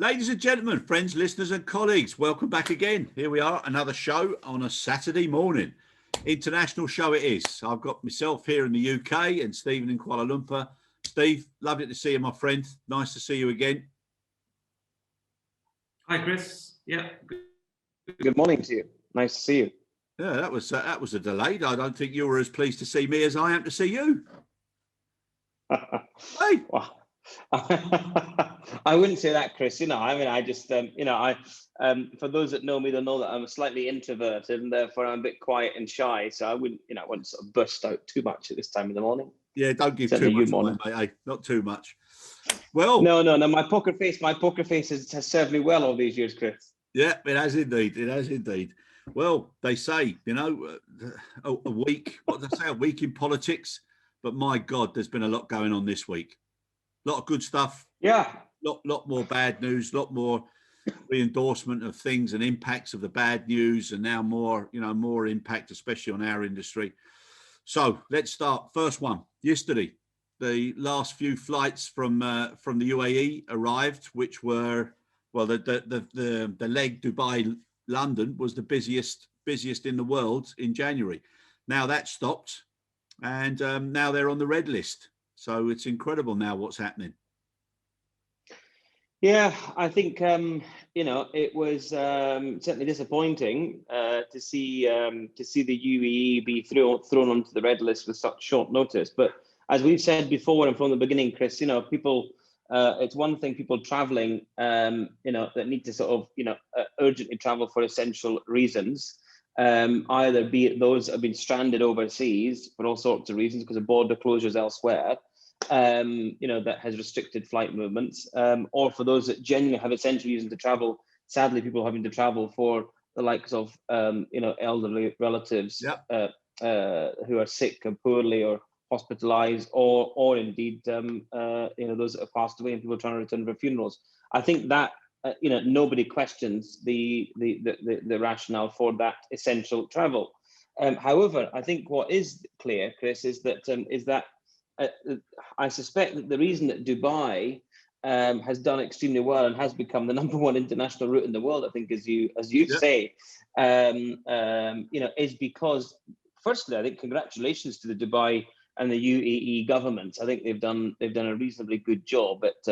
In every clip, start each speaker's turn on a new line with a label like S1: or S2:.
S1: Ladies and gentlemen, friends, listeners and colleagues, welcome back again. Here we are, another show on a Saturday morning. International show it is. I've got myself here in the UK and Stephen in Kuala Lumpur. Steve, lovely to see you, my friend. Nice to see you again.
S2: Hi, Chris. Yeah.
S3: Good morning to you. Nice to see you.
S1: Yeah, that was a delay. I don't think you were as pleased to see me as I am to see you. Hey.
S3: Well, I wouldn't say that, Chris. I just, for those that know me, they'll know that I'm slightly introverted and therefore I'm a bit quiet and shy. So I wouldn't sort of burst out too much at this time in the morning.
S1: Yeah, don't give too much away, mate. Hey, not too much. Well,
S3: no. My poker face has served me well all these years, Chris.
S1: Yeah, it has indeed. It has indeed. Well, they say, a week. What do they say? A week in politics. But my God, there's been a lot going on this week. A lot of good stuff.
S3: Yeah.
S1: Lot more bad news. Lot more re-endorsement of things and impacts of the bad news, and now more impact, especially on our industry. So let's start. First one. Yesterday, the last few flights from the UAE arrived, which were the leg Dubai London was the busiest in the world in January. Now that stopped, and now they're on the red list. So it's incredible now what's happening.
S3: Yeah, I think it was certainly disappointing to see the UAE be thrown onto the red list with such short notice. But as we've said before and from the beginning, Chris, people. It's one thing people traveling, that need to sort of, urgently travel for essential reasons, either be it those that have been stranded overseas for all sorts of reasons because of border closures elsewhere, that has restricted flight movements, or for those that genuinely have essential reasons to travel. Sadly, people having to travel for the likes of, elderly relatives,
S1: Yep.
S3: Who are sick and poorly or hospitalized, or indeed, those that have passed away and people trying to return for funerals. I think that, nobody questions the rationale for that essential travel. However, I think what is clear, Chris, is that I suspect that the reason that Dubai has done extremely well and has become the #1 international route in the world, I think, as you
S1: Yep.
S3: say, is because, firstly, I think congratulations to the Dubai and the UAE governments. I think they've done a reasonably good job at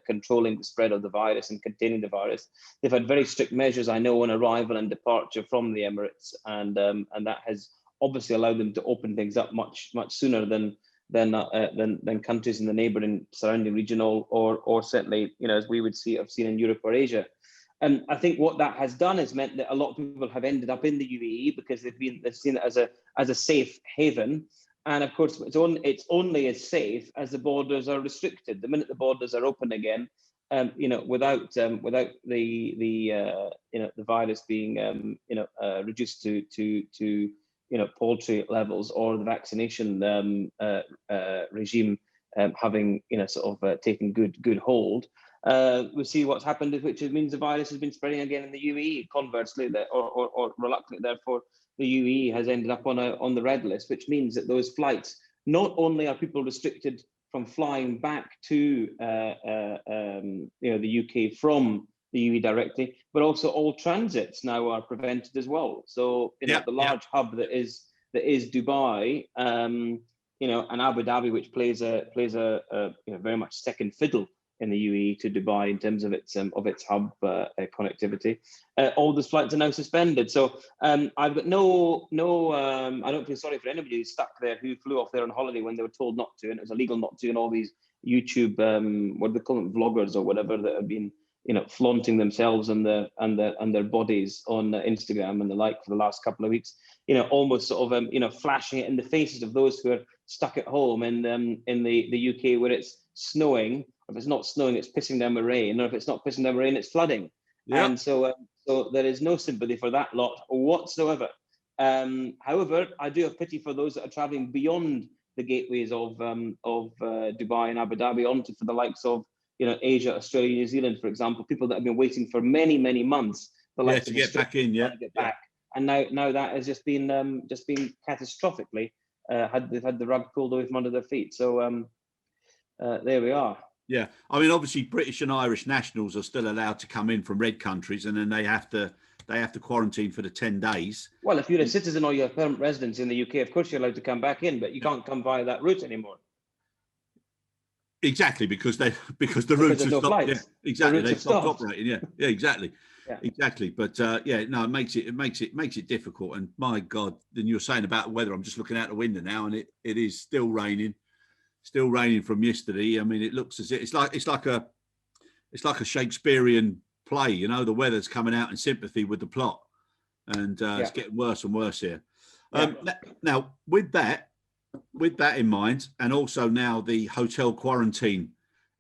S3: controlling the spread of the virus and containing the virus. They've had very strict measures, I know, on arrival and departure from the Emirates, and that has obviously allowed them to open things up much sooner than countries in the neighbouring surrounding region, or certainly, as we would have seen in Europe or Asia. And I think what that has done is meant that a lot of people have ended up in the UAE because they've seen it as a safe haven. And of course, it's only as safe as the borders are restricted. The minute the borders are open again, without the virus being reduced to poultry levels, or the vaccination regime having taken good hold, we see what's happened, which means the virus has been spreading again in the UAE. Conversely, or reluctantly, therefore, the UAE has ended up on the red list, which means that those flights, not only are people restricted from flying back to the UK from the UAE directly, but also all transits now are prevented as well. So the large hub that is Dubai, and Abu Dhabi, which plays a very much second fiddle in the UAE to Dubai in terms of its hub connectivity. All those flights are now suspended. So I've got I don't feel sorry for anybody who's stuck there, who flew off there on holiday when they were told not to, and it was illegal not to, and all these YouTube, what do they call them, vloggers or whatever, that have been flaunting themselves and their bodies on Instagram and the like for the last couple of weeks. Almost sort of flashing it in the faces of those who are stuck at home in the UK, where it's snowing. If it's not snowing, it's pissing down with rain, or if it's not pissing down with rain, it's flooding. Yep. And so there is no sympathy for that lot whatsoever. However, I do have pity for those that are traveling beyond the gateways of Dubai and Abu Dhabi onto for the likes of Asia, Australia, New Zealand, for example, people that have been waiting for many months
S1: to get back in,
S3: to get back. And now that has just been catastrophically they've had the rug pulled away from under their feet. So there we are.
S1: Yeah, I mean, obviously, British and Irish nationals are still allowed to come in from red countries, and then they have to quarantine for the 10 days.
S3: Well, if you're a citizen or you're a permanent resident in the UK, of course you're allowed to come back in, but you can't come via that route anymore.
S1: Exactly, because the routes have
S3: no
S1: stopped.
S3: flights.
S1: Yeah, exactly.
S3: The
S1: They've stopped operating. Yeah, exactly.
S3: Yeah.
S1: Exactly. But yeah, no, it makes it difficult. And my God, then you're saying about the weather. I'm just looking out the window now, and it is still raining from yesterday. I mean, it looks as if it's like a Shakespearean play. You know, the weather's coming out in sympathy with the plot, and it's getting worse and worse here. Now, with that in mind, and also now the hotel quarantine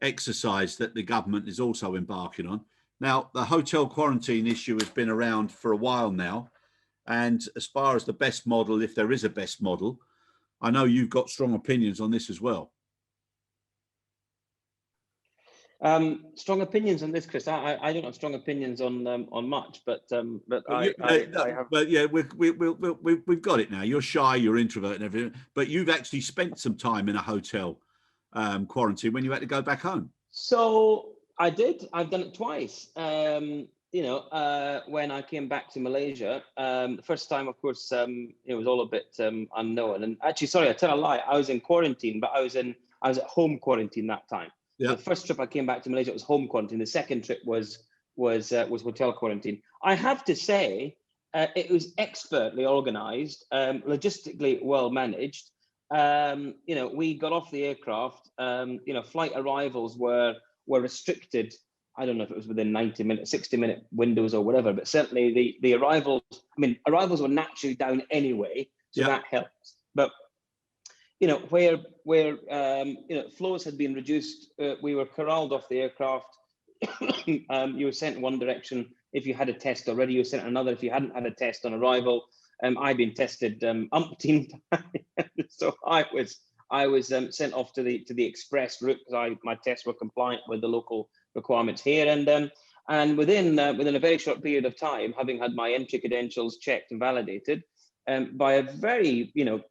S1: exercise that the government is also embarking on. Now, the hotel quarantine issue has been around for a while now. And as far as the best model, if there is a best model, I know you've got strong opinions on this as well.
S3: Strong opinions on this, Chris. I don't have strong opinions on much, but I have.
S1: But yeah, we've got it now. You're shy, you're introvert, and everything. But you've actually spent some time in a hotel quarantine when you had to go back home.
S3: So I did. I've done it twice. You know, when I came back to Malaysia, the first time, of course, it was all a bit unknown. And actually, sorry, I tell a lie. I was in quarantine, but I was at home quarantine that time.
S1: Yeah.
S3: The first trip I came back to Malaysia, it was home quarantine. The second trip was hotel quarantine. I have to say, it was expertly organised, logistically well managed. You know, we got off the aircraft. You know, flight arrivals were restricted. I don't know if it was within 90-minute, 60-minute windows or whatever, but certainly the arrivals. I mean, arrivals were naturally down anyway, so that helped. But you know, where you know, flows had been reduced, we were corralled off the aircraft. You were sent in one direction if you had a test already. You were sent another if you hadn't had a test on arrival. I'd been tested umpteen times, so I was sent off to the express route because my tests were compliant with the local requirements here. And within a very short period of time, having had my entry credentials checked and validated, by a very, you know,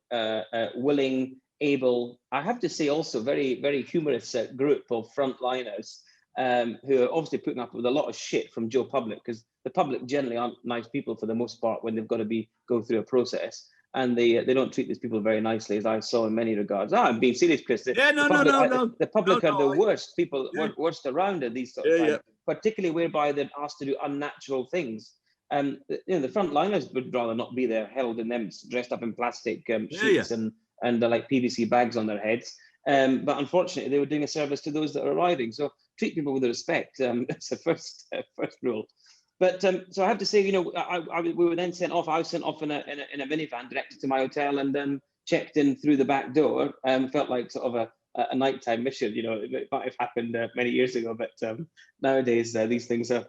S3: willing, able, I have to say also very, very humorous group of frontliners who are obviously putting up with a lot of shit from Joe Public, because the public generally aren't nice people for the most part when they've got to go through a process. And they don't treat these people very nicely, as I saw in many regards. I'm being serious, Chris. The public are the worst people, worst around at these sort of times, particularly whereby they're asked to do unnatural things. You know, the frontliners would rather not be there, held in them, dressed up in plastic sheets and like PVC bags on their heads. But unfortunately, they were doing a service to those that are arriving. So treat people with respect. That's the first rule. But so I have to say, you know, we were then sent off. I was sent off in a minivan directed to my hotel, and checked in through the back door. Felt like sort of a nighttime mission. You know, it might have happened many years ago, but nowadays these things are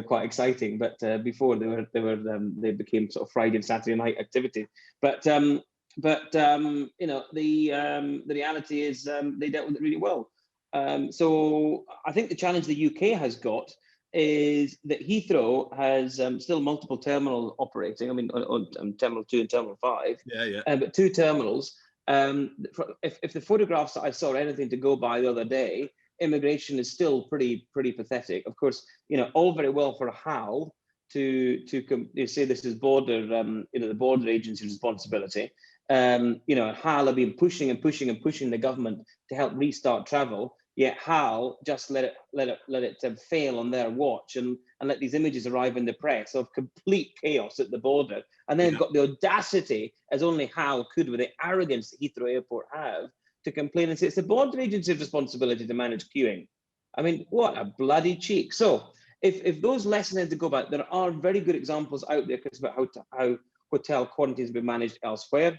S3: quite exciting. But before they became sort of Friday and Saturday night activity. But you know, the reality is they dealt with it really well. So I think the challenge the UK has got is that Heathrow has still multiple terminals operating. I mean, on Terminal 2 and Terminal 5. But two terminals. If the photographs that I saw are anything to go by the other day, immigration is still pretty pathetic. Of course, you know, all very well for HAL to say this is border, you know, the border agency's responsibility. You know, HAL have been pushing the government to help restart travel. Yet HAL just let it fail on their watch and let these images arrive in the press of complete chaos at the border. And then got the audacity, as only HAL could, with the arrogance that Heathrow Airport have, to complain and say it's the border agency's responsibility to manage queuing. I mean, what a bloody cheek. So if those lessons have to go back, there are very good examples out there, Chris, about how hotel quarantines have been managed elsewhere.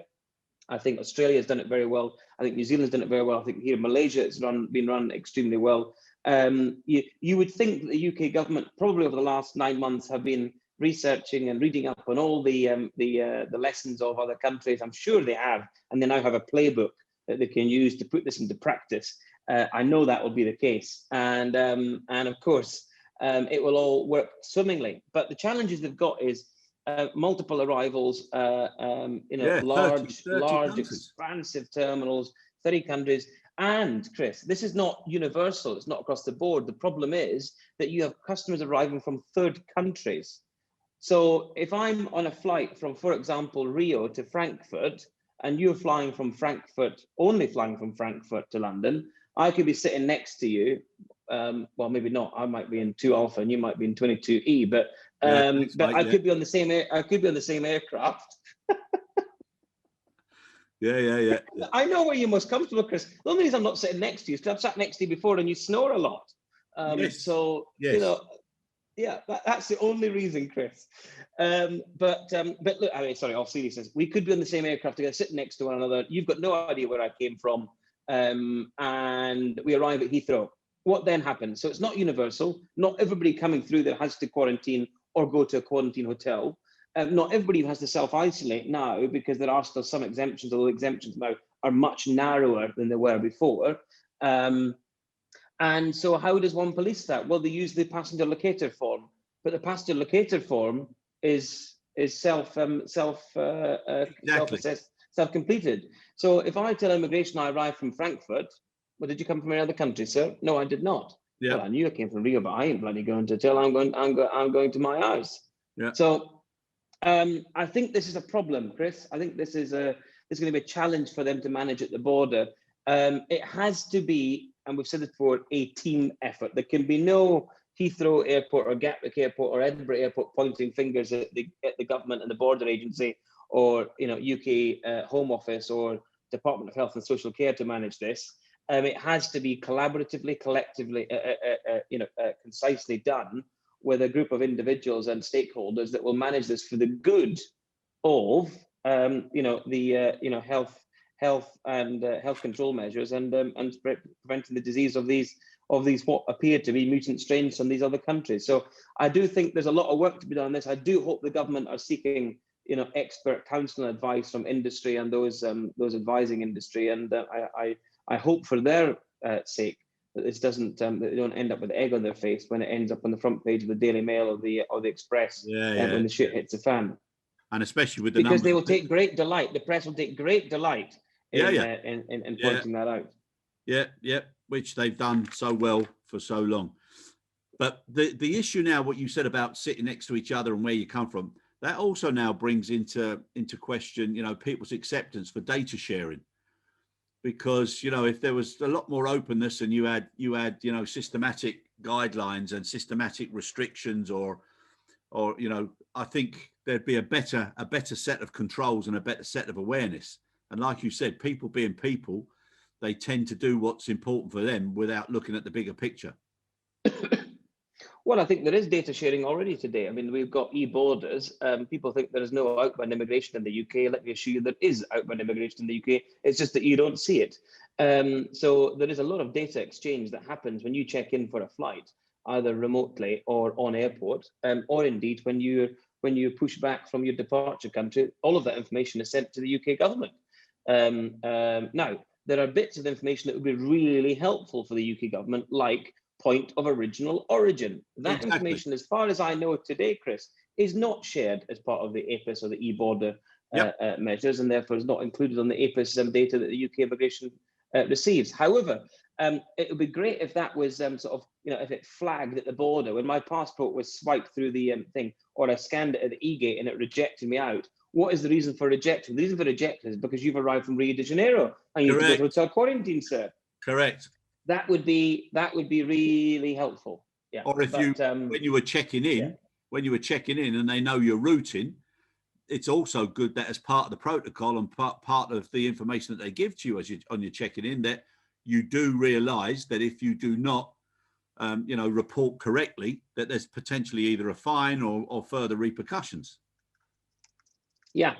S3: I think Australia has done it very well. I think New Zealand's done it very well. I think here in Malaysia it's been run extremely well. You would think that the UK government probably over the last 9 months have been researching and reading up on all the lessons of other countries. I'm sure they have, and they now have a playbook that they can use to put this into practice. I know that will be the case, and of course it will all work swimmingly. But the challenges they've got is multiple arrivals, you know, large, expansive terminals, 30 countries. And Chris, this is not universal. It's not across the board. The problem is that you have customers arriving from third countries. So if I'm on a flight from, for example, Rio to Frankfurt, and you're flying from Frankfurt, only flying from Frankfurt to London, I could be sitting next to you. Well, maybe not. I might be in 2 Alpha and you might be in 22E, but
S1: thanks, mate,
S3: I could be on the same I could be on the same aircraft.
S1: Yeah.
S3: I know where you're most comfortable, Chris. The only reason I'm not sitting next to you is because I've sat next to you before and you snore a lot.
S1: Yes.
S3: So
S1: Yes.
S3: you know, yeah, that's the only reason, Chris. But look, I mean, sorry, all seriousness, we could be on the same aircraft together, sitting next to one another. You've got no idea where I came from, and we arrive at Heathrow. What then happens? So it's not universal. Not everybody coming through there has to quarantine or go to a quarantine hotel. Not everybody has to self-isolate now, because there are still some exemptions, although exemptions now are much narrower than they were before. And so how does one police that? Well, they use the passenger locator form, but the passenger locator form is self-assessed, self-completed. So if I tell immigration I arrived from Frankfurt, well, did you come from any other country, sir? No, I did not.
S1: Yeah.
S3: Well, I knew I came from Rio, but I ain't bloody going to tell. I'm going to my house.
S1: Yeah.
S3: So I think this is a problem, Chris. I think this is going to be a challenge for them to manage at the border. It has to be, and we've said this before, a team effort. There can be no Heathrow Airport or Gatwick Airport or Edinburgh Airport pointing fingers at the government and the border agency, or UK Home Office or Department of Health and Social Care to manage this. It has to be collaboratively, collectively, concisely done with a group of individuals and stakeholders that will manage this for the good of health and health control measures and preventing the disease of these what appear to be mutant strains from these other countries. So I do think there's a lot of work to be done on this. I do hope the government are seeking expert counsel and advice from industry and those advising industry, and I hope for their sake that this doesn't that they don't end up with egg on their face when it ends up on the front page of the Daily Mail or the Express when the shit hits the fan.
S1: And especially with the
S3: because they will take great delight. The press will take great delight in pointing that out.
S1: Yeah, which they've done so well for so long. But the issue now, what you said about sitting next to each other and where you come from, that also now brings into question, people's acceptance for data sharing. Because, if there was a lot more openness and you had systematic guidelines and systematic restrictions or I think there'd be a better set of controls and a better set of awareness. And like you said, people being people, they tend to do what's important for them without looking at the bigger picture.
S3: Well, I think there is data sharing already today. I mean, we've got e-borders. People think there is no outbound immigration in the UK. Let me assure you there is outbound immigration in the UK. It's just that you don't see it. So there is a lot of data exchange that happens when you check in for a flight, either remotely or on airport, or indeed when you push back from your departure country. All of that information is sent to the UK government. Now, there are bits of information that would be really helpful for the UK government, like point of original origin. That
S1: exactly.
S3: Information, as far as I know today, Chris, is not shared as part of the EPS or the e-border measures, and therefore is not included on the EPS data that the UK immigration receives. However, it would be great if that was if it flagged at the border when my passport was swiped through the thing, or I scanned it at the e-gate and it rejected me out. What is the reason for rejection? The reason for rejection is because you've arrived from Rio de Janeiro and you have to go to hotel quarantine, sir.
S1: Correct.
S3: That would be really helpful. Yeah.
S1: Or when you were checking in, and they know your routing, it's also good that as part of the protocol and part of the information that they give to you on your checking in, that you do realise that if you do not, report correctly, that there's potentially either a fine or further repercussions. Yeah.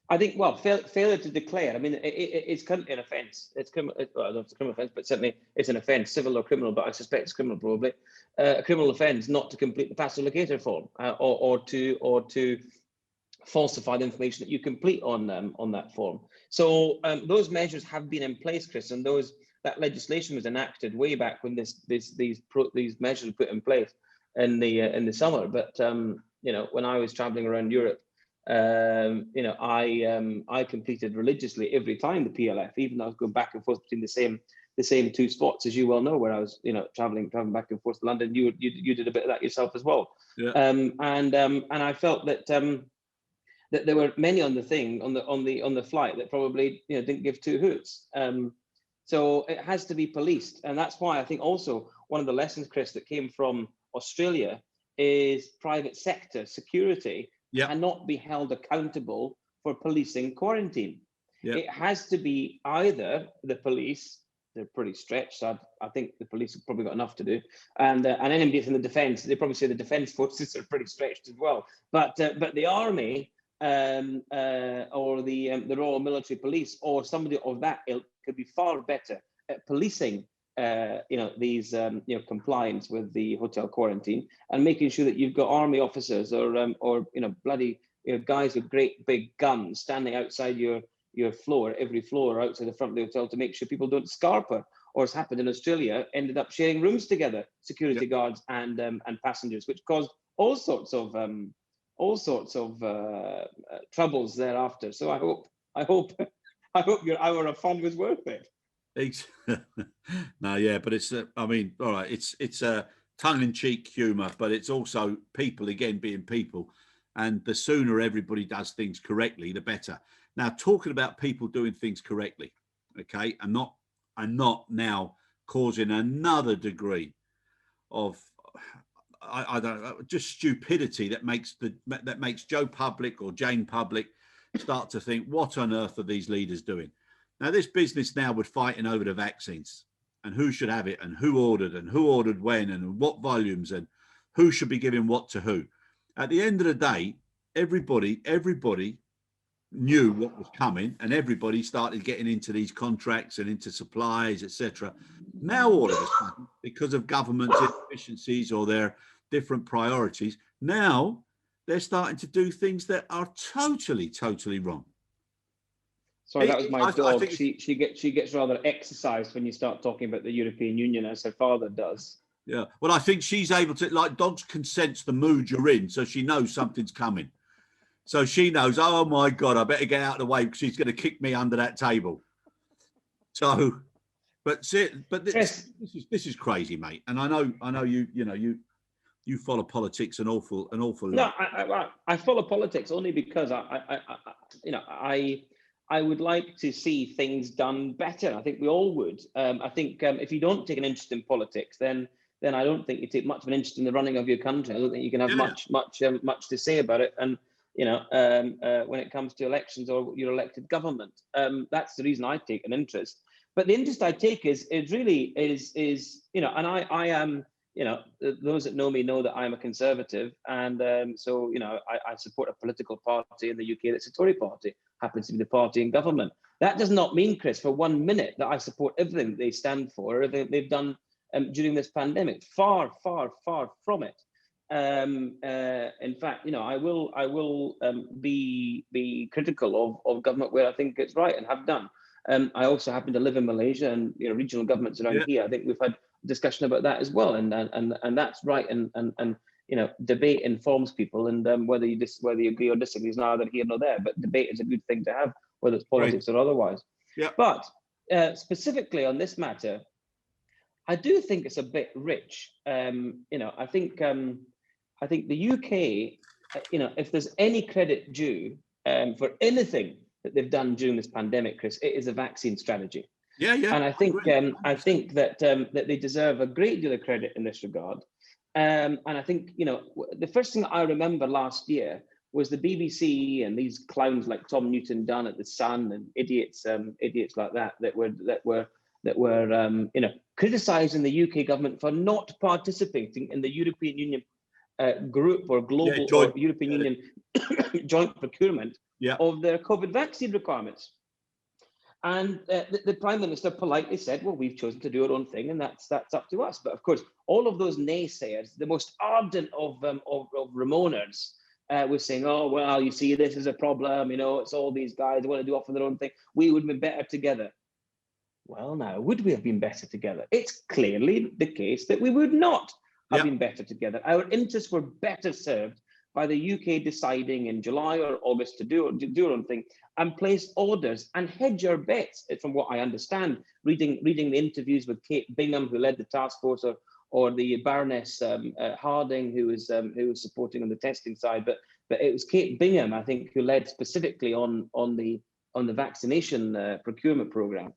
S3: I think, failure to declare, I mean, it's an offence. It's criminal offence, but certainly it's an offence, civil or criminal, but I suspect it's criminal probably. A criminal offence not to complete the passenger locator form or to falsify the information that you complete on that form. So those measures have been in place, Chris, and that legislation was enacted way back when these measures were put in place in the summer. But when I was travelling around Europe, I completed religiously every time the PLF, even though I was going back and forth between the same two spots, as you well know, where I was, traveling back and forth to London. You did a bit of that yourself as well.
S1: Yeah.
S3: And I felt that that there were many on the flight that probably didn't give two hoots. So it has to be policed, and that's why I think also one of the lessons, Chris, that came from Australia is private sector security cannot be held accountable for policing quarantine.
S1: Yep.
S3: It has to be either the police. They're pretty stretched. So I think the police have probably got enough to do, and anybody from the defence, they probably say the defence forces are pretty stretched as well. But the army or the Royal Military Police or somebody of that ilk could be far better at policing these compliance with the hotel quarantine and making sure that you've got army officers or bloody guys with great big guns standing outside your floor, every floor outside the front of the hotel, to make sure people don't scarper, or as happened in Australia, ended up sharing rooms together, security guards and passengers, which caused all sorts of troubles thereafter. So I hope your hour of fun was worth it.
S1: No, yeah, but it's I mean, all right, it's a tongue-in-cheek humour, but it's also people again being people, and the sooner everybody does things correctly, the better. Now, talking about people doing things correctly, okay, and not now causing another degree of I don't know, just stupidity that makes Joe Public or Jane Public start to think, what on earth are these leaders doing? Now, this business now with fighting over the vaccines and who should have it and who ordered when and what volumes and who should be giving what to who. At the end of the day, everybody knew what was coming, and everybody started getting into these contracts and into supplies, etc. Now, all of a sudden, because of government's inefficiencies or their different priorities, now they're starting to do things that are totally wrong.
S3: Sorry, that was my dog. She gets rather exercised when you start talking about the European Union, as her father does.
S1: Yeah, well, I think she's able to, like dogs can sense the mood you're in, so she knows something's coming. So she knows, oh my God, I better get out of the way because she's going to kick me under that table. So, this is crazy, mate. And I know you follow politics an awful lot.
S3: No, I follow politics only because I would like to see things done better. I think we all would. I think if you don't take an interest in politics, then I don't think you take much of an interest in the running of your country. I don't think you can have much to say about it. And when it comes to elections or your elected government, that's the reason I take an interest. But the interest I take is really and I am, those that know me know that I'm a conservative, and so I support a political party in the UK that's a Tory party, happens to be the party in government. That does not mean, Chris, for 1 minute that I support everything that they stand for, or everything they've done during this pandemic. Far from it. In fact, I will be critical of government where I think it's right, and have done. I also happen to live in Malaysia, and regional governments around here. I think we've had discussion about that as well, and that's right. And debate informs people, and whether you agree or disagree is neither here nor there. But debate is a good thing to have, whether it's politics or otherwise.
S1: Yeah.
S3: But specifically on this matter, I do think it's a bit rich. I think the UK, if there's any credit due for anything that they've done during this pandemic, Chris, it is a vaccine strategy.
S1: Yeah.
S3: And I think that they deserve a great deal of credit in this regard. And I think the first thing I remember last year was the BBC and these clowns like Tom Newton Dunn at the Sun and idiots like that were criticising the UK government for not participating in the European Union group or global or European Union joint procurement of their COVID vaccine requirements. And the Prime Minister politely said, well, we've chosen to do our own thing, and that's up to us. But of course, all of those naysayers, the most ardent of Ramoners, was saying, oh, well, you see, this is a problem. It's all these guys who want to do off on their own thing. We would be better together. Well, now, would we have been better together? It's clearly the case that we would not have been better together. Our interests were better served by the UK deciding in July or August to do their own thing and place orders and hedge your bets, from what I understand, reading the interviews with Kate Bingham, who led the task force, or the Baroness Harding, who was supporting on the testing side, but it was Kate Bingham, I think, who led specifically on the vaccination procurement program,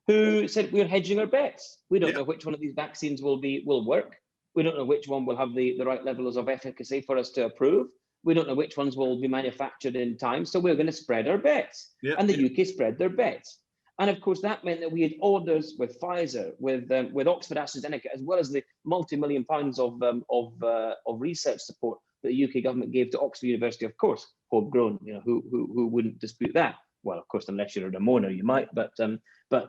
S3: who said we're hedging our bets. We don't know which one of these vaccines will work. We don't know which one will have the right levels of efficacy for us to approve. We don't know which ones will be manufactured in time. So we're going to spread our bets. And the UK spread their bets. And of course, that meant that we had orders with Pfizer, with Oxford AstraZeneca, as well as the multi-million pounds of research support that the UK government gave to Oxford University. Of course, homegrown. You know, who wouldn't dispute that? Well, of course, unless you're a donor, you might. But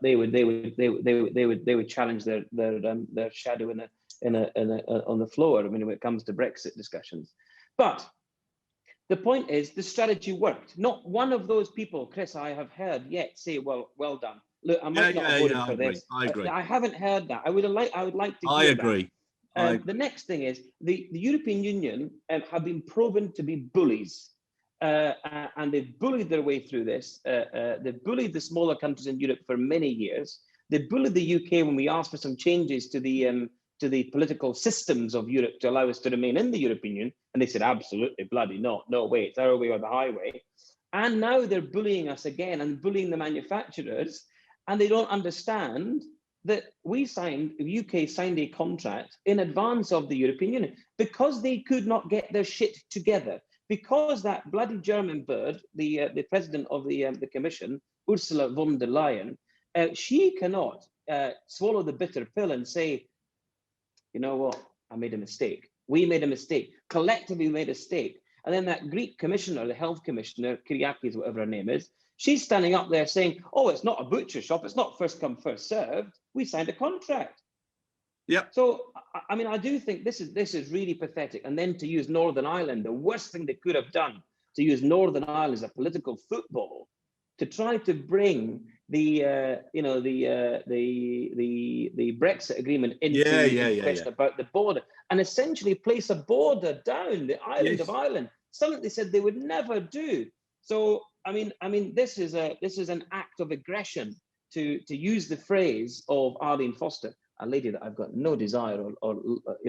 S3: they would challenge their shadow on the floor. I mean, when it comes to Brexit discussions. But the point is, the strategy worked. Not one of those people, Chris, I have heard yet say, "Well done." Look, I might not have voted for this.
S1: I agree.
S3: I haven't heard that. I would like to hear
S1: I agree.
S3: that. The next thing is the European Union have been proven to be bullies, and they've bullied their way through this. They've bullied the smaller countries in Europe for many years. They bullied the UK when we asked for some changes to the political systems of Europe to allow us to remain in the European Union, and they said absolutely bloody not, no way, it's our way or the highway. And now they're bullying us again and bullying the manufacturers, and they don't understand that the UK signed a contract in advance of the European Union because they could not get their shit together, because that bloody German bird, the president of the Commission, Ursula von der Leyen, she cannot swallow the bitter pill and say, you know what, I made a mistake. We made a mistake. Collectively, we made a mistake. And then that Greek commissioner, the health commissioner, Kyriakis, whatever her name is, she's standing up there saying, oh, it's not a butcher shop. It's not first come, first served. We signed a contract.
S1: Yep.
S3: So, I mean, I do think this is really pathetic. And then to use Northern Ireland, the worst thing they could have done, to use Northern Ireland as a political football, to try to bring the Brexit agreement into question about the border, and essentially place a border down the island of Ireland, something they said they would never do. So I mean this is an act of aggression to use the phrase of Arlene Foster, a lady that I've got no desire or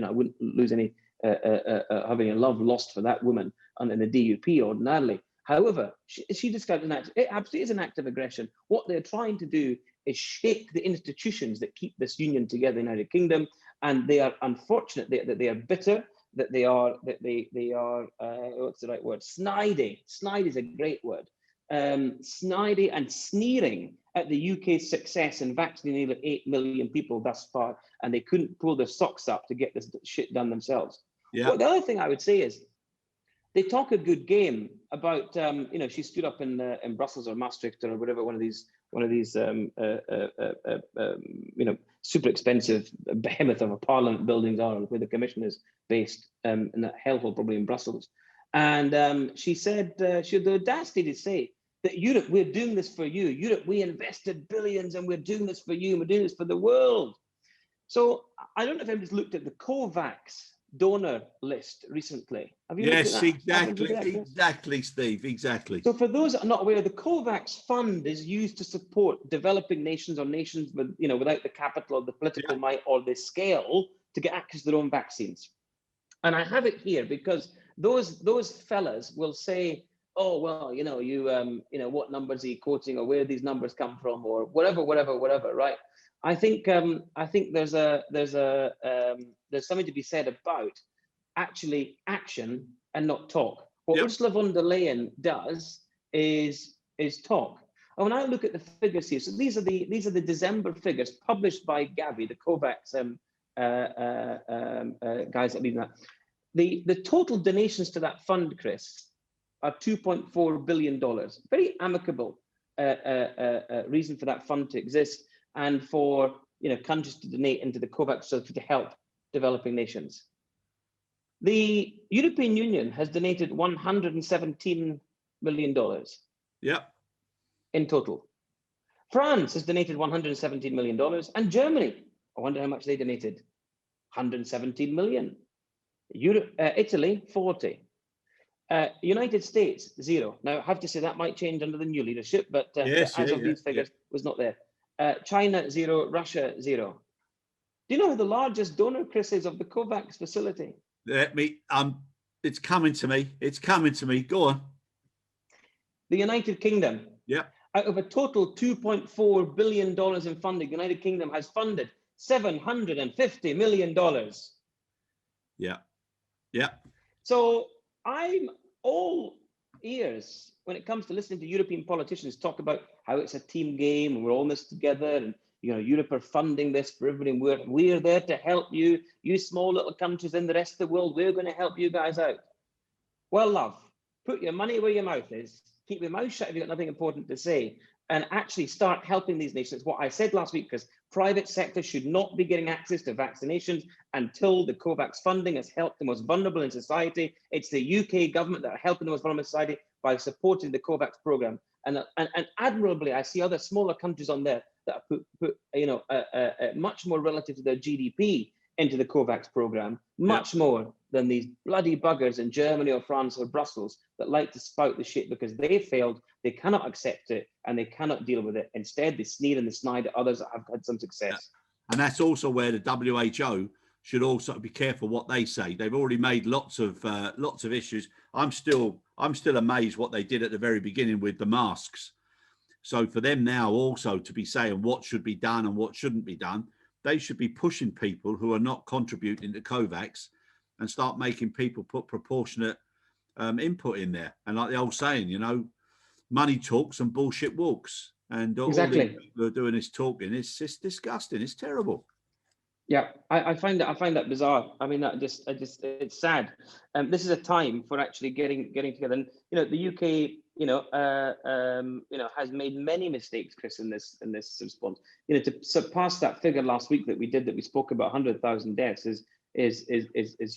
S3: I wouldn't lose any having a love lost for that woman under the DUP ordinarily. However, she described it absolutely is an act of aggression. What they're trying to do is shake the institutions that keep this union together in the United Kingdom, and they are unfortunate that they are bitter, that they are what's the right word? Snidey. Snide is a great word. Snidey and sneering at the UK's success in vaccinating nearly 8 million people thus far, and they couldn't pull their socks up to get this shit done themselves. Yeah. Well, the other thing I would say is, they talk a good game about, she stood up in Brussels or Maastricht or whatever one of these super expensive behemoth of a parliament buildings are, where the commission is based, in that hellhole probably in Brussels. And she said she had the audacity to say that Europe, we're doing this for you. Europe, we invested billions and we're doing this for you. And we're doing this for the world. So I don't know if anybody's looked at the COVAX donor list recently. Have you looked at that?
S1: Exactly, Steve, exactly.
S3: So for those that are not aware, the COVAX fund is used to support developing nations or nations with, without the capital or the political might or the scale to get access to their own vaccines. And I have it here because those fellas will say, oh, well, what numbers are you quoting, or where these numbers come from, or whatever, right? I think there's something to be said about actually action and not talk. What Ursula von der Leyen does is talk. And when I look at the figures here, so these are the December figures published by Gavi, the COVAX guys that lead that. The total donations to that fund, Chris, are $2.4 billion. Very amicable reason for that fund to exist, and for countries to donate into the COVAX to help developing nations. The European Union has donated $117 million. In total. France has donated $117 million, and Germany, I wonder how much they donated, $117 million. Italy, 40. United States, 0. Now, I have to say that might change under the new leadership, but
S1: Yes,
S3: as of these figures, was not there. China, 0. Russia, 0. Do you know who the largest donor, Chris, is of the COVAX facility?
S1: It's coming to me. It's coming to me. Go on.
S3: The United Kingdom.
S1: Yeah.
S3: Out of a total $2.4 billion in funding, the United Kingdom has funded $750 million.
S1: Yeah. Yeah.
S3: So I'm all ears when it comes to listening to European politicians talk about how it's a team game and we're all in this together, and Europe are funding this for everybody. We're there to help you small little countries in the rest of the world. We're going to help you guys out. Well, love, put your money where your mouth is. Keep your mouth shut if you've got nothing important to say, and actually start helping these nations. What I said last week, because private sector should not be getting access to vaccinations until the COVAX funding has helped the most vulnerable in society. It's the UK government that are helping the most vulnerable in society by supporting the COVAX program. And admirably, I see other smaller countries on there that put much more relative to their GDP into the COVAX program, much more than these bloody buggers in Germany or France or Brussels that like to spout the shit because they failed, they cannot accept it, and they cannot deal with it. Instead, they sneer and they snide at others that have had some success.
S1: And that's also where the WHO should also be careful what they say. They've already made lots of issues. I'm still amazed what they did at the very beginning with the masks. So for them now also to be saying what should be done and what shouldn't be done, they should be pushing people who are not contributing to COVAX and start making people put proportionate input in there. And like the old saying, money talks and bullshit walks. And all these people who are doing this talking, it's just disgusting. It's terrible.
S3: Yeah, I find that bizarre. I mean, it's sad. This is a time for actually getting together. And the UK, has made many mistakes, Chris, in this response. To surpass that figure last week that we spoke about 100,000 deaths is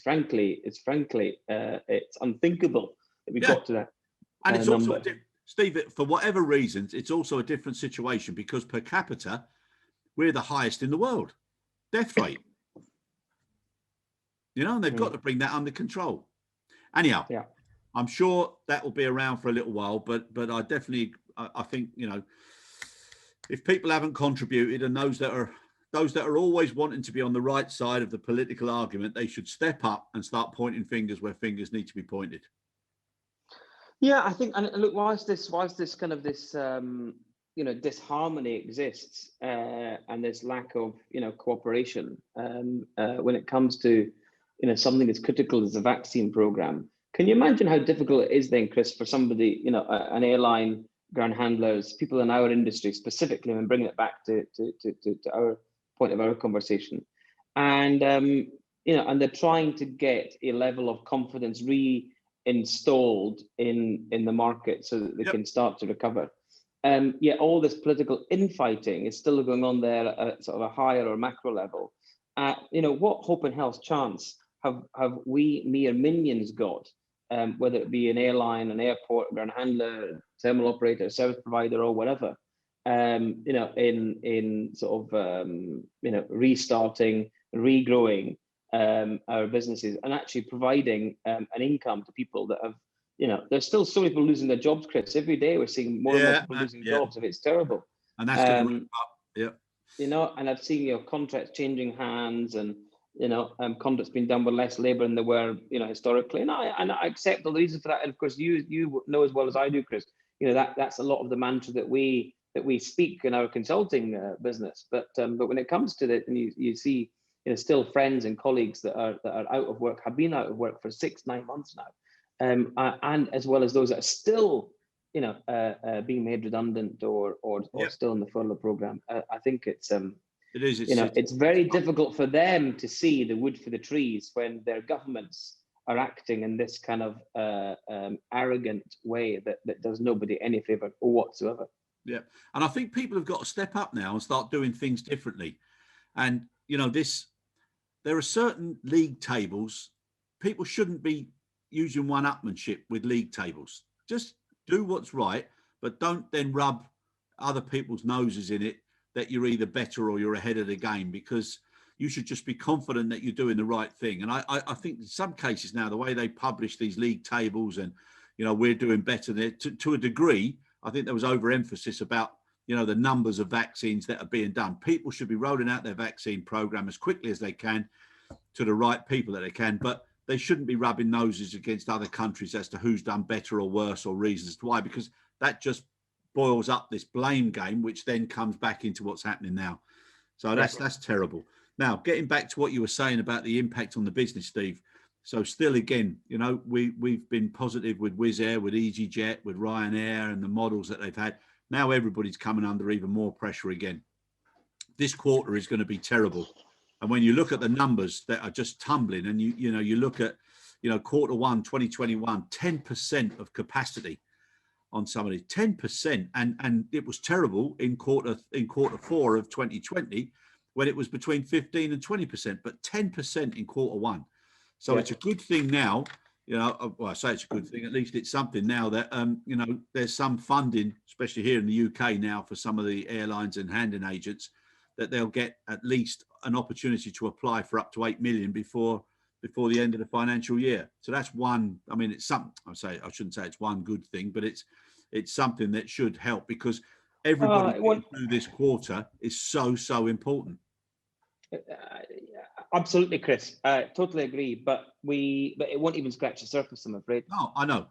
S3: frankly it's unthinkable that we got to that.
S1: And it's also, Steve, for whatever reasons, it's also a different situation because per capita, we're the highest in the world. Death rate, and they've got to bring that under control. Anyhow, I'm sure that will be around for a little while, but I definitely, I think, if people haven't contributed and those that are always wanting to be on the right side of the political argument, they should step up and start pointing fingers where fingers need to be pointed.
S3: Yeah, I think, and look, whilst this kind of this disharmony exists and this lack of cooperation when it comes to something as critical as the vaccine program. Can you imagine how difficult it is then, Chris, for somebody, an airline, ground handlers, people in our industry specifically, and bringing it back to our point of our conversation, and and they're trying to get a level of confidence reinstalled in the market so that they can start to recover. Yet all this political infighting is still going on there at sort of a higher or macro level. What hope and hell's chance have we mere minions got, whether it be an airline, an airport, ground handler, terminal operator, service provider, or whatever, in sort of restarting, regrowing our businesses and actually providing an income to people that have. There's still so many people losing their jobs, Chris. Every day we're seeing more and more people losing jobs, and it's terrible.
S1: And that's going to ramp up. Yeah.
S3: And I've seen contracts changing hands, and contracts being done with less labour than they were, historically. And I accept all the reasons for that. And of course, you know as well as I do, Chris. That's a lot of the mantra that we speak in our consulting business. But when it comes to it, and you see, still friends and colleagues that are out of work, have been out of work for 6-9 months now. And as well as those that are still, being made redundant or still in the furlough program, I think it's it's very difficult for them to see the wood for the trees when their governments are acting in this kind of arrogant way that does nobody any favor whatsoever.
S1: Yeah, and I think people have got to step up now and start doing things differently. And there are certain league tables. People shouldn't be using one-upmanship with league tables. Just do what's right, but don't then rub other people's noses in it that you're either better or you're ahead of the game, because you should just be confident that you're doing the right thing. And I think in some cases now, the way they publish these league tables and, we're doing better there to a degree, I think there was overemphasis about, the numbers of vaccines that are being done. People should be rolling out their vaccine program as quickly as they can to the right people that they can, but they shouldn't be rubbing noses against other countries as to who's done better or worse or reasons why, because that just boils up this blame game, which then comes back into what's happening now. So that's terrible. Now, getting back to what you were saying about the impact on the business, Steve. So still, again, we've been positive with Wizz Air, with EasyJet, with Ryanair and the models that they've had. Now everybody's coming under even more pressure again. This quarter is going to be terrible. And when you look at the numbers that are just tumbling, and you look at, quarter one, 2021, 10% of capacity on somebody, 10%, and it was terrible in quarter four of 2020 when it was between 15 and 20%, but 10% in quarter one. So it's a good thing now, well, I say it's a good thing, at least it's something now that, there's some funding, especially here in the UK now, for some of the airlines and handling agents, that they'll get at least an opportunity to apply for up to 8 million before the end of the financial year. So that's one. I mean, it's something. I shouldn't say it's one good thing, but it's something that should help, because everybody getting through this quarter is so important.
S3: Absolutely, Chris. Totally agree. But it won't even scratch the surface, I'm afraid.
S1: No, I know.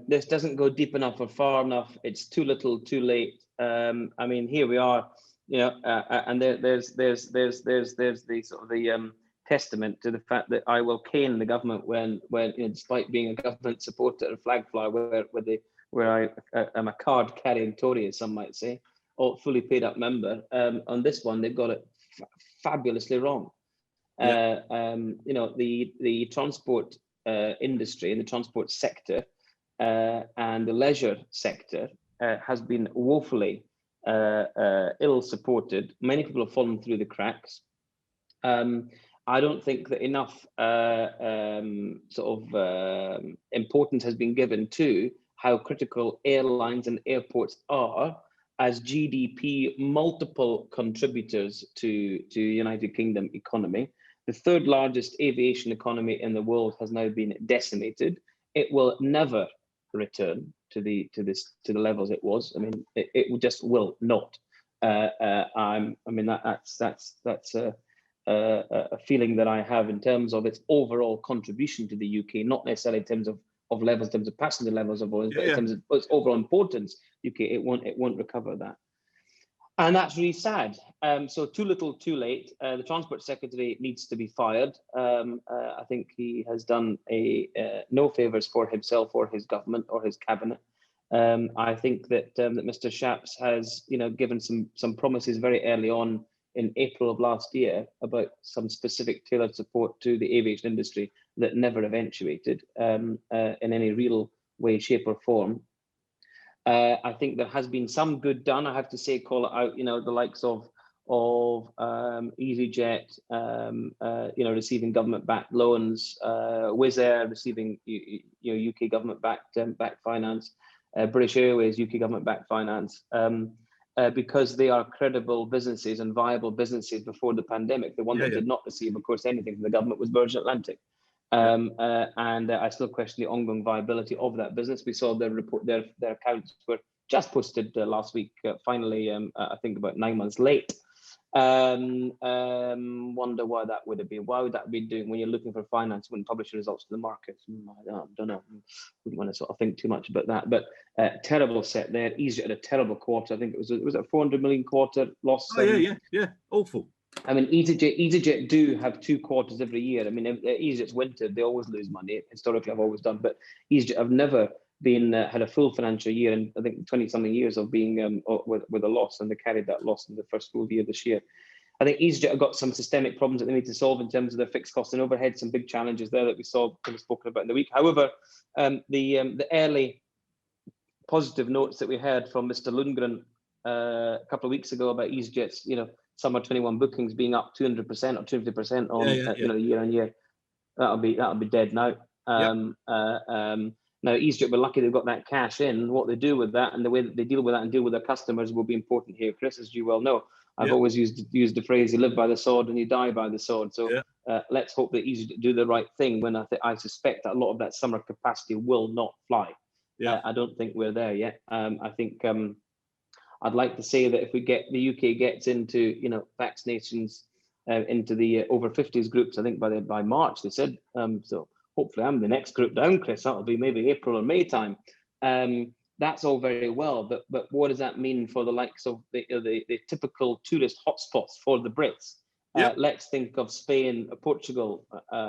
S3: This doesn't go deep enough or far enough. It's too little, too late. I mean, here we are. And there's the sort of the testament to the fact that I will cane the government when despite being a government supporter and flag flyer, where I am a card carrying Tory, as some might say, or fully paid up member. On this one, they've got it fabulously wrong.
S1: Yep.
S3: The transport industry and the transport sector and the leisure sector has been woefully ill supported. Many people have fallen through the cracks. I don't think that enough importance has been given to how critical airlines and airports are as GDP multiple contributors to the United Kingdom economy. The third largest aviation economy in the world has now been decimated. It will never return to the levels it was. I mean, it just will not. That's a feeling that I have in terms of its overall contribution to the UK, not necessarily in terms of levels, in terms of passenger levels of oil, but in terms of its overall importance. UK, it won't recover that. And that's really sad. So too little, too late. The Transport Secretary needs to be fired. I think he has done no favours for himself or his government or his cabinet. I think that Mr. Shapps has, given some promises very early on in April of last year about some specific tailored support to the aviation industry that never eventuated in any real way, shape, or form. I think there has been some good done. I have to say, call it out. The likes of EasyJet, receiving government-backed loans, Wizz Air receiving UK government-backed finance, British Airways UK government-backed finance, because they are credible businesses and viable businesses before the pandemic. The one that did not receive, of course, anything from the government was Virgin Atlantic. And I still question the ongoing viability of that business. We saw their report, their accounts were just posted last week, finally, I think about 9 months late. Wonder why that would have been. Why would that be doing when you're looking for finance, wouldn't publish your results to the market? I don't know. Wouldn't want to sort of think too much about that. But terrible set there. EasyJet had a terrible quarter. I think it was a 400 million quarter loss.
S1: Yeah, awful.
S3: I mean, EasyJet do have 2 quarters every year. I mean, EasyJet's winter, they always lose money. Historically, I've always done, but EasyJet have never been had a full financial year, and I think 20-something years of being with a loss, and they carried that loss in the first full year this year. I think EasyJet have got some systemic problems that they need to solve in terms of their fixed costs and overhead. Some big challenges there that we saw kind of spoken about in the week. However, the early positive notes that we heard from Mr. Lundgren a couple of weeks ago about EasyJet's, summer 21 bookings being up 200% or 250% on year on year. That'll be dead now. Now, EasyJet were lucky they've got that cash in. What they do with that and the way that they deal with that and deal with their customers will be important here, Chris, as you well know. I've always used the phrase, you live by the sword and you die by the sword. So let's hope that EasyJet do the right thing when I suspect that a lot of that summer capacity will not fly. I don't think we're there yet. I think I'd like to say that if the UK gets into, vaccinations into the over 50s groups, I think by March, they said, so hopefully I'm the next group down, Chris. That'll be maybe April or May time. That's all very well, but what does that mean for the likes of the typical tourist hotspots for the Brits? Let's think of Spain, Portugal,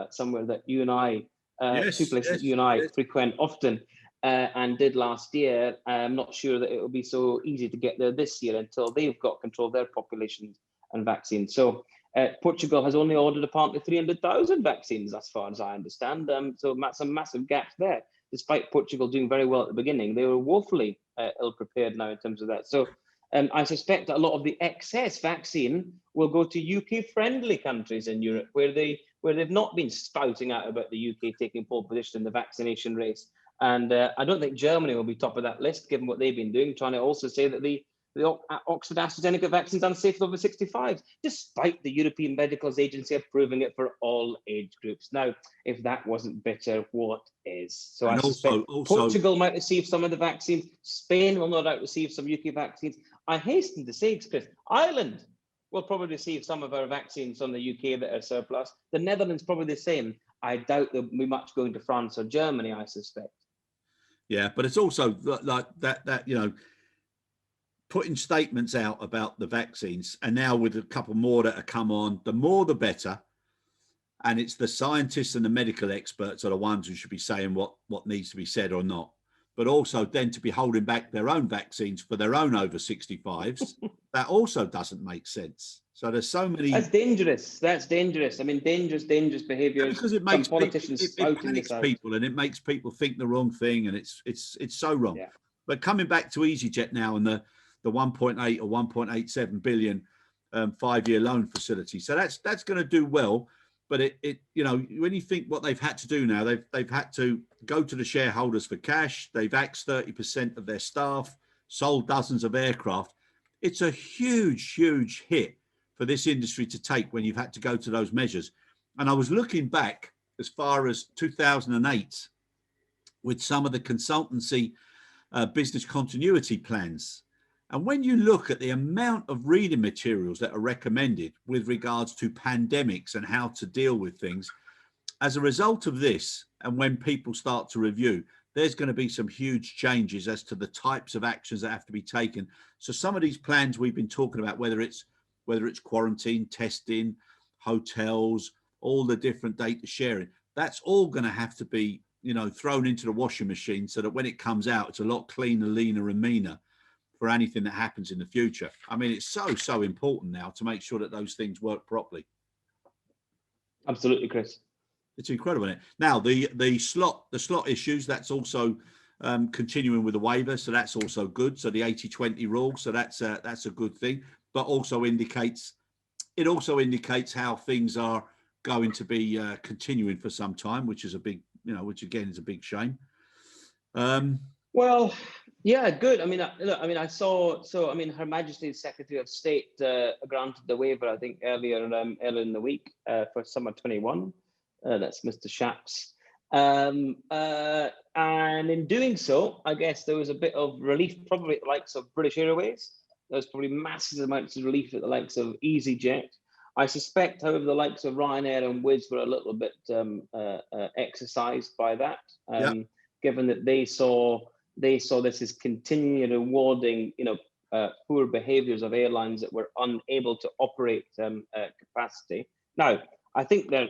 S3: somewhere that you and I, two places that you and I frequent often and did last year. I'm not sure that it will be so easy to get there this year until they've got control of their populations and vaccines. So Portugal has only ordered apparently 300,000 vaccines, as far as I understand. So some massive gaps there. Despite Portugal doing very well at the beginning, they were woefully ill-prepared now in terms of that. So I suspect that a lot of the excess vaccine will go to UK-friendly countries in Europe, where they've not been spouting out about the UK taking pole position in the vaccination race. And I don't think Germany will be top of that list, given what they've been doing, trying to also say that the Oxford AstraZeneca vaccine is unsafe for over 65s, despite the European Medicals Agency approving it for all age groups. Now, if that wasn't bitter, what is? So and I suspect Portugal might receive some of the vaccines. Spain will no doubt receive some UK vaccines. I hasten to say, Chris, Ireland will probably receive some of our vaccines from the UK that are surplus. The Netherlands probably the same. I doubt there'll be much going to France or Germany, I suspect.
S1: Yeah, but it's also like that putting statements out about the vaccines, and now with a couple more that have come on, the more the better. And it's the scientists and the medical experts are the ones who should be saying what needs to be said or not. But also then to be holding back their own vaccines for their own over 65s, that also doesn't make sense. So there's so many.
S3: That's dangerous. That's dangerous. I mean, dangerous behaviours.
S1: Because it makes
S3: politicians
S1: it panics people, and it makes people think the wrong thing, and it's so wrong. Yeah. But coming back to EasyJet now and the 1.8 or 1.87 billion 5-year loan facility, so that's going to do well. But it when you think what they've had to do now, they've had to go to the shareholders for cash. They've axed 30% of their staff, sold dozens of aircraft. It's a huge hit for this industry to take when you've had to go to those measures. And I was looking back as far as 2008 with some of the consultancy business continuity plans. And when you look at the amount of reading materials that are recommended with regards to pandemics and how to deal with things, as a result of this, and when people start to review, there's going to be some huge changes as to the types of actions that have to be taken. So some of these plans we've been talking about, whether it's quarantine, testing, hotels, all the different data sharing, that's all going to have to be, thrown into the washing machine so that when it comes out, it's a lot cleaner, leaner and meaner for anything that happens in the future. I mean, it's so important now to make sure that those things work properly.
S3: Absolutely, Chris.
S1: It's incredible, isn't it? Now, the slot issues, that's also continuing with the waiver, so that's also good. So the 80-20 rule, so that's a good thing, but also indicates how things are going to be continuing for some time, which is a big, which again is a big shame.
S3: Well, yeah, good. I mean, I saw. So, I mean, Her Majesty's Secretary of State granted the waiver, I think, earlier in the week for summer 21. That's Mr. Shapps. And in doing so, I guess there was a bit of relief, probably at the likes of British Airways. There was probably massive amounts of relief at the likes of EasyJet. I suspect, however, the likes of Ryanair and Wizz were a little bit exercised by that, given that they saw this as continued rewarding, poor behaviours of airlines that were unable to operate capacity. Now, I think there's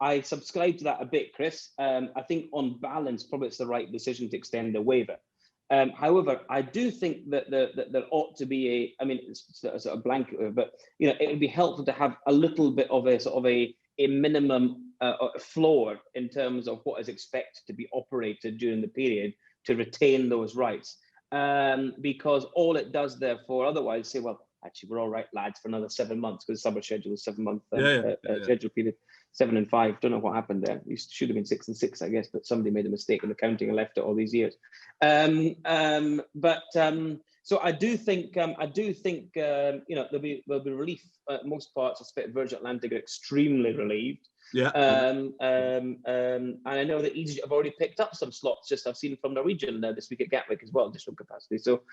S3: I subscribe to that a bit, Chris. I think on balance, probably it's the right decision to extend the waiver. However, I do think that there ought to be it's a sort of blanket, but it would be helpful to have a little bit of a sort of a minimum floor in terms of what is expected to be operated during the period to retain those rights. Because all it does, therefore, otherwise say, well, actually, we're all right, lads, for another 7 months, because summer schedule is 7 month
S1: Yeah.
S3: schedule period. 7 and 5. Don't know what happened there. It should have been 6 and 6, I guess, but somebody made a mistake in the counting and left it all these years. So I do think you know, there'll be relief. Most parts of Virgin Atlantic are extremely relieved.
S1: Yeah.
S3: And I know that EasyJet have already picked up some slots. Just I've seen from Norwegian this week at Gatwick as well, additional capacity. So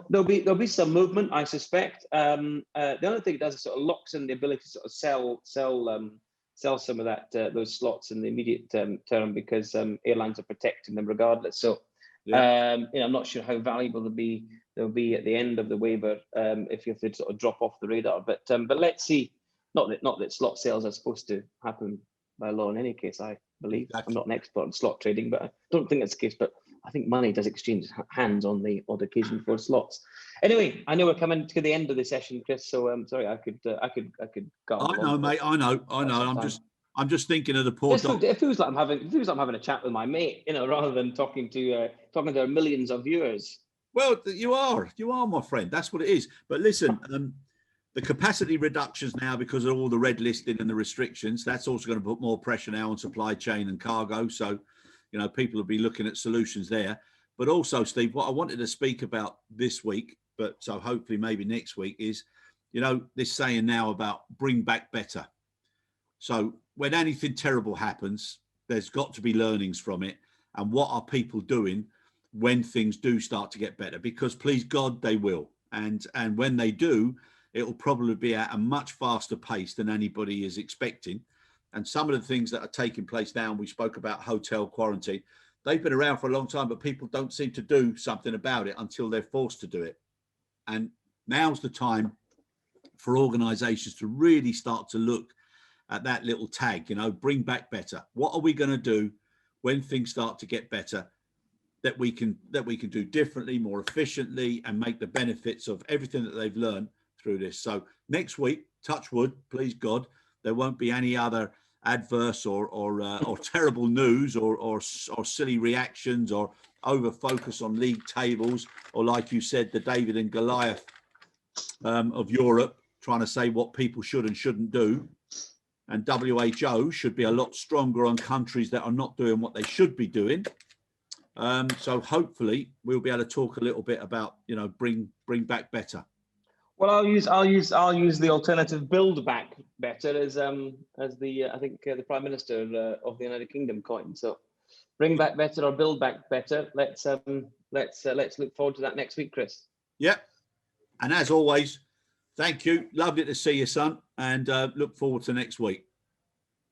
S3: there'll be some movement, I suspect. The other thing it does is sort of locks in the ability to sort of sell some of that those slots in the immediate term, because airlines are protecting them regardless. So you know, I'm not sure how valuable they'll be at the end of the waiver if you have to sort of drop off the radar. But let's see. Not that slot sales are supposed to happen by law in any case, I believe.
S1: Exactly.
S3: I'm not an expert in slot trading, but I don't think that's the case. But I think money does exchange hands on the odd occasion for slots. Anyway, I know we're coming to the end of the session, Chris. So sorry, I could go on.
S1: I know, mate. I know. I'm just thinking of the poor.
S3: It feels like I'm having a chat with my mate, you know, rather than talking to our millions of viewers.
S1: Well, you are, my friend. That's what it is. But listen, the capacity reductions now, because of all the red listing and the restrictions, that's also going to put more pressure now on supply chain and cargo. So, you know, people will be looking at solutions there. But also, Steve, what I wanted to speak about this week, but so hopefully maybe next week, is, you know, this saying now about bring back better. So when anything terrible happens, there's got to be learnings from it. And what are people doing when things do start to get better? Because please God, they will. And when they do, it'll probably be at a much faster pace than anybody is expecting. And some of the things that are taking place now, and we spoke about hotel quarantine, they've been around for a long time, but people don't seem to do something about it until they're forced to do it. And now's the time for organizations to really start to look at that little tag, you know, bring back better. What are we going to do when things start to get better that we can do differently, more efficiently, and make the benefits of everything that they've learned through this? So next week, touch wood, please God, there won't be any other adverse or terrible news or silly reactions or over focus on league tables, or like you said, the David and Goliath of Europe trying to say what people should and shouldn't do. And WHO should be a lot stronger on countries that are not doing what they should be doing. So hopefully we'll be able to talk a little bit about, you know, bring back better.
S3: Well, I'll use the alternative build back better as the I think the Prime Minister of the United Kingdom coined. So bring back better or build back better. Let's look forward to that next week, Chris.
S1: Yep. And as always, thank you. Lovely to see you, son, and look forward to next week.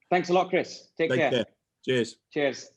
S3: Thanks a lot, Chris. Take care.
S1: Cheers.
S3: Cheers.